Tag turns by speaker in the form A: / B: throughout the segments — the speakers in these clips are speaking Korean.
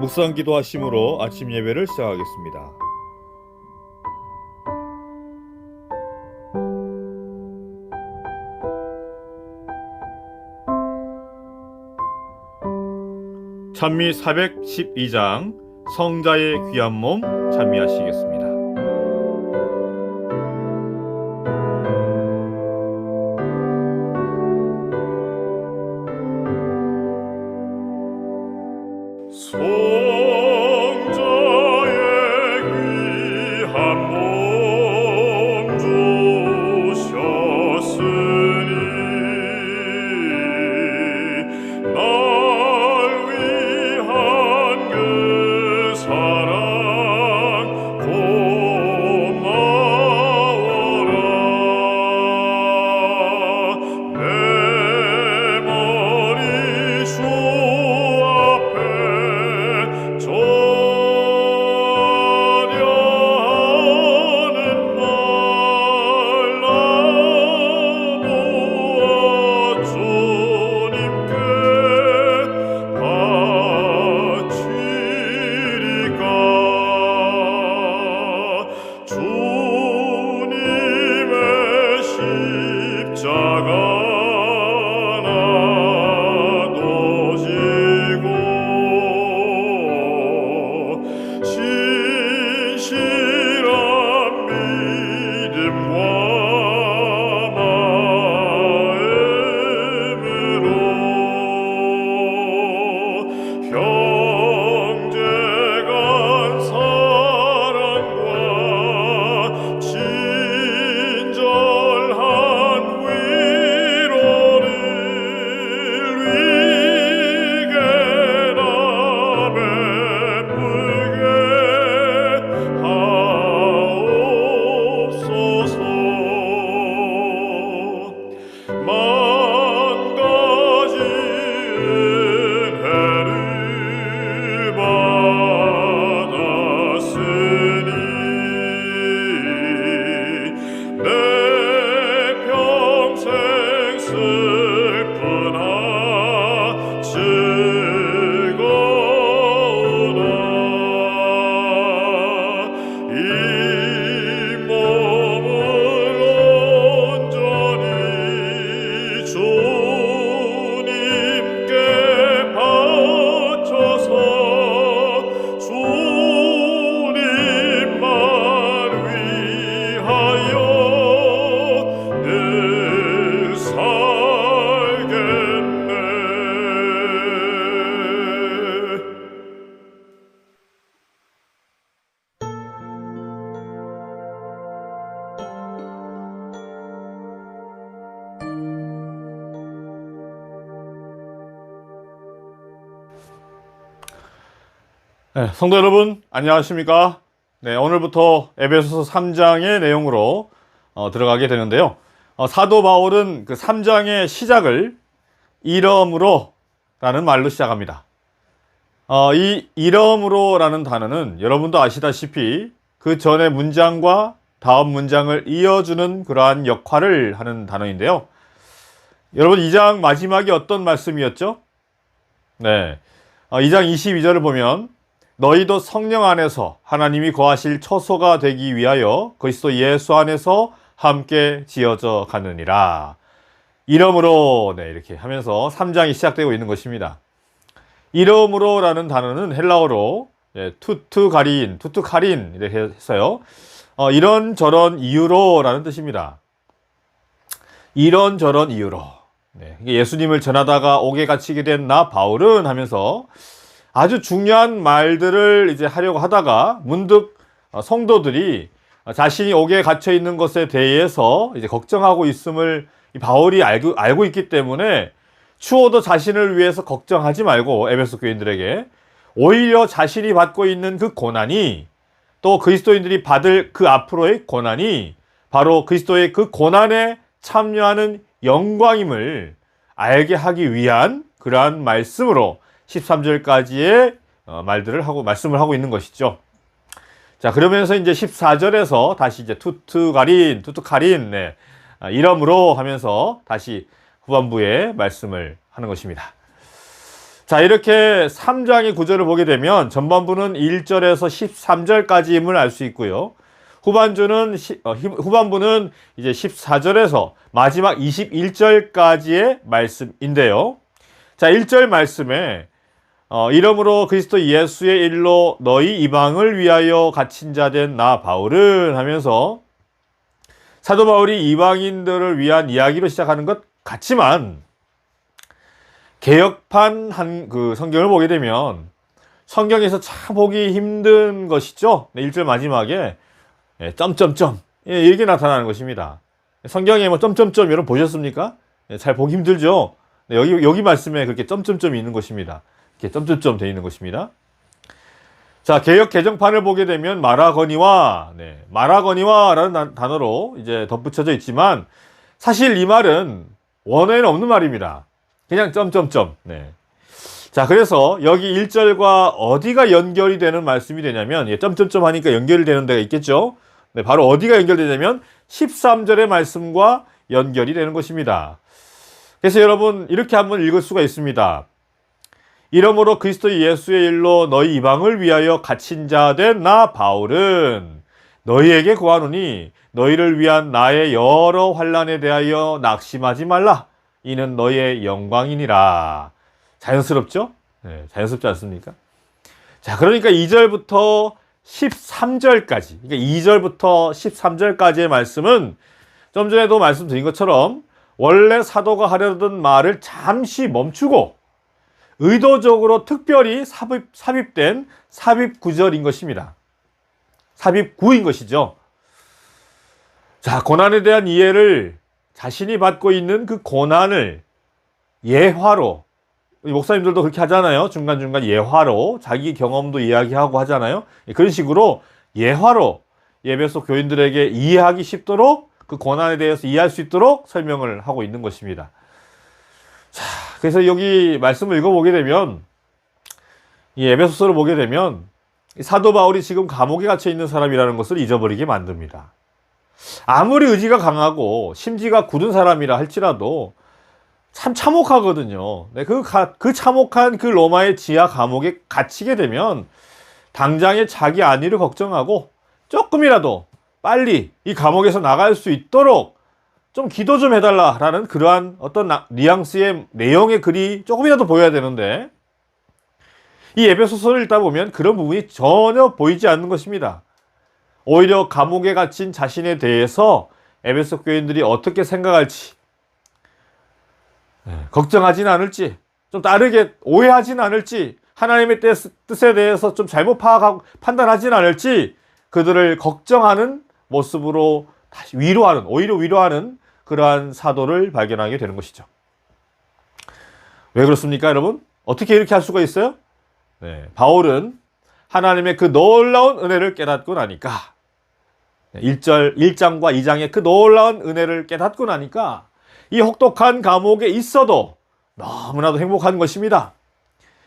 A: 묵상 기도하심으로 아침 예배를 시작하겠습니다. 찬미 412장 성자의 귀한 몸 찬미하시겠습니다. 성도 여러분 안녕하십니까? 오늘부터 에베소서 3장의 내용으로 들어가게 되는데요. 사도 바울은 그 3장의 시작을 이러므로 라는 말로 시작합니다. 이 이러므로 라는 단어는 여러분도 아시다시피 그 전의 문장과 다음 문장을 이어주는 그러한 역할을 하는 단어인데요. 여러분 2장 마지막이 어떤 말씀이었죠? 2장 22절을 보면 너희도 성령 안에서 하나님이 거하실 처소가 되기 위하여 그리스도 예수 안에서 함께 지어져 가느니라. 이러므로 이렇게 하면서 3장이 시작되고 있는 것입니다. 이러므로 라는 단어는 헬라어로 투투카린 이렇게 해서요. 이런저런 이유로 라는 뜻입니다. 이런저런 이유로. 예수님을 전하다가 옥에 갇히게 된 나 바울은 하면서 아주 중요한 말들을 이제 하려고 하다가 문득 성도들이 자신이 옥에 갇혀 있는 것에 대해서 이제 걱정하고 있음을 바울이 알고 있기 때문에 추호도 자신을 위해서 걱정하지 말고 에베소 교인들에게 오히려 자신이 받고 있는 그 고난이 또 그리스도인들이 받을 그 앞으로의 고난이 바로 그리스도의 그 고난에 참여하는 영광임을 알게 하기 위한 그러한 말씀으로 13절까지의 말씀을 하고 있는 것이죠. 자, 그러면서 이제 14절에서 다시 이제 투투카린, 이러므로 하면서 다시 후반부에 말씀을 하는 것입니다. 자, 이렇게 3장의 구절을 보게 되면 전반부는 1절에서 13절까지임을 알 수 있고요. 후반부는 이제 14절에서 마지막 21절까지의 말씀인데요. 자, 1절 말씀에 이러므로 그리스도 예수의 일로 너희 이방을 위하여 갇힌 자 된 나 바울은 하면서 사도 바울이 이방인들을 위한 이야기로 시작하는 것 같지만 개역판 그 성경을 보게 되면 성경에서 참 보기 힘든 것이죠. 1절 마지막에 점점점 이렇게 나타나는 것입니다. 성경에 뭐 점점점 여러분 보셨습니까? 잘 보기 힘들죠. 여기 말씀에 그렇게 점점점이 있는 것입니다. 이렇게 점점점 되어 있는 것입니다. 자, 개역 개정판을 보게 되면 마라거니와라는 단어로 이제 덧붙여져 있지만 사실 이 말은 원어에는 없는 말입니다. 그냥 점점점. 네. 자, 그래서 여기 1절과 어디가 연결이 되는 말씀이 되냐면 점점점 하니까 연결이 되는 데가 있겠죠. 네, 바로 어디가 연결되냐면 13절의 말씀과 연결이 되는 것입니다. 그래서 여러분 이렇게 한번 읽을 수가 있습니다. 이러므로 그리스도 예수의 일로 너희 이방을 위하여 갇힌 자 된 나 바울은 너희에게 구하노니 너희를 위한 나의 여러 환난에 대하여 낙심하지 말라. 이는 너희의 영광이니라. 자연스럽죠? 네, 자연스럽지 않습니까? 자, 그러니까 2절부터 13절까지, 그러니까 2절부터 13절까지의 말씀은 좀 전에도 말씀드린 것처럼 원래 사도가 하려던 말을 잠시 멈추고 의도적으로 특별히 삽입된 삽입 구절인 것입니다. 삽입 구인 것이죠. 자, 고난에 대한 이해를 자신이 받고 있는 그 고난을 예화로, 목사님들도 그렇게 하잖아요. 중간중간 예화로 자기 경험도 이야기하고 하잖아요. 그런 식으로 예화로 에베소 교인들에게 이해하기 쉽도록 그 고난에 대해서 이해할 수 있도록 설명을 하고 있는 것입니다. 자, 그래서 여기 말씀을 읽어보게 되면 이 에베소서를 보게 되면 사도 바울이 지금 감옥에 갇혀 있는 사람이라는 것을 잊어버리게 만듭니다. 아무리 의지가 강하고 심지가 굳은 사람이라 할지라도 참 참혹하거든요. 네, 그 참혹한 그 로마의 지하 감옥에 갇히게 되면 당장에 자기 안위를 걱정하고 조금이라도 빨리 이 감옥에서 나갈 수 있도록 좀 기도 좀 해달라라는 그러한 어떤 뉘앙스의 내용의 글이 조금이라도 보여야 되는데 이 에베소서를 읽다 보면 그런 부분이 전혀 보이지 않는 것입니다. 오히려 감옥에 갇힌 자신에 대해서 에베소 교인들이 어떻게 생각할지 걱정하진 않을지 좀 다르게 오해하진 않을지 하나님의 뜻에 대해서 좀 잘못 파악하고 판단하진 않을지 그들을 걱정하는 모습으로 다시 오히려 위로하는 그러한 사도를 발견하게 되는 것이죠. 왜 그렇습니까, 여러분? 어떻게 이렇게 할 수가 있어요? 네, 바울은 하나님의 그 놀라운 은혜를 깨닫고 나니까 1장과 2장의 그 놀라운 은혜를 깨닫고 나니까 이 혹독한 감옥에 있어도 너무나도 행복한 것입니다.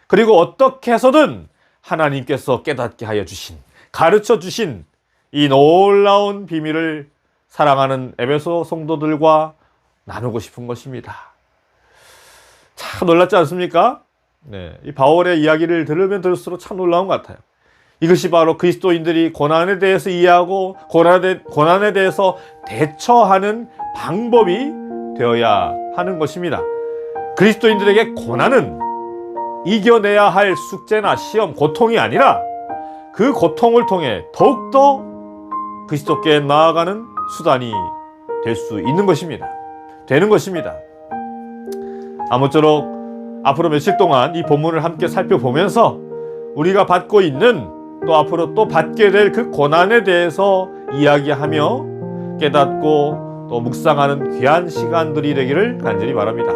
A: 그리고 어떻게 해서든 하나님께서 깨닫게 하여 주신, 가르쳐 주신 이 놀라운 비밀을 사랑하는 에베소 성도들과 나누고 싶은 것입니다. 참 놀랍지 않습니까? 네, 이 바울의 이야기를 들으면 들을수록 참 놀라운 것 같아요. 이것이 바로 그리스도인들이 고난에 대해서 이해하고 고난에 대해서 대처하는 방법이 되어야 하는 것입니다. 그리스도인들에게 고난은 이겨내야 할 숙제나 시험, 고통이 아니라 그 고통을 통해 더욱더 그리스도께 나아가는 수단이 될 수 있는 것입니다. 되는 것입니다. 아무쪼록 앞으로 며칠 동안 이 본문을 함께 살펴보면서 우리가 받고 있는 또 앞으로 또 받게 될 그 고난에 대해서 이야기하며 깨닫고 또 묵상하는 귀한 시간들이 되기를 간절히 바랍니다.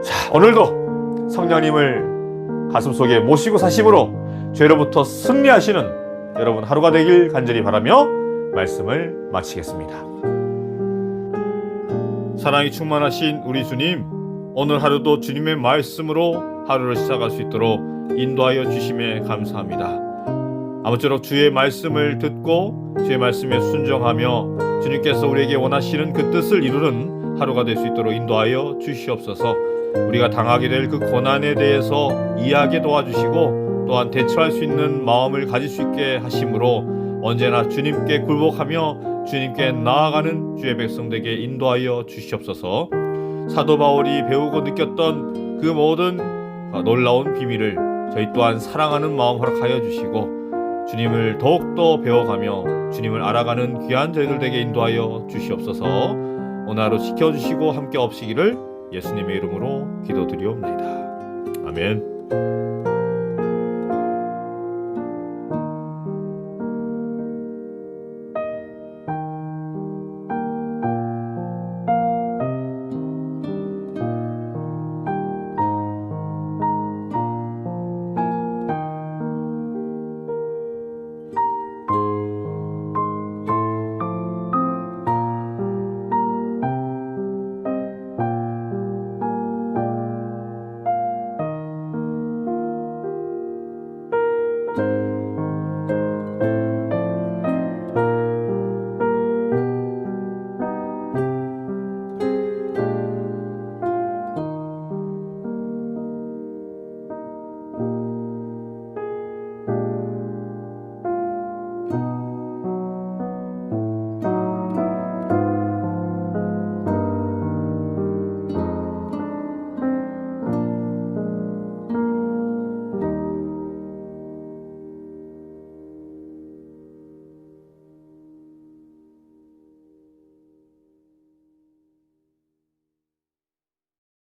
A: 자, 오늘도 성령님을 가슴속에 모시고 사심으로 죄로부터 승리하시는 여러분 하루가 되길 간절히 바라며 말씀을 마치겠습니다. 사랑이 충만하신 우리 주님, 오늘 하루도 주님의 말씀으로 하루를 시작할 수 있도록 인도하여 주심에 감사합니다. 아무쪼록 주의 말씀을 듣고 주의 말씀에 순종하며 주님께서 우리에게 원하시는 그 뜻을 이루는 하루가 될 수 있도록 인도하여 주시옵소서. 우리가 당하게 될 그 고난에 대해서 이해하게 도와주시고 또한 대처할 수 있는 마음을 가질 수 있게 하심으로 언제나 주님께 굴복하며 주님께 나아가는 주의 백성들에게 인도하여 주시옵소서. 사도 바울이 배우고 느꼈던 그 모든 놀라운 비밀을 저희 또한 사랑하는 마음 허락하여 주시고 주님을 더욱더 배워가며 주님을 알아가는 귀한 저희들 되게 인도하여 주시옵소서. 오늘 하루 지켜주시고 함께 없으시기를 예수님의 이름으로 기도드리옵나이다. 아멘.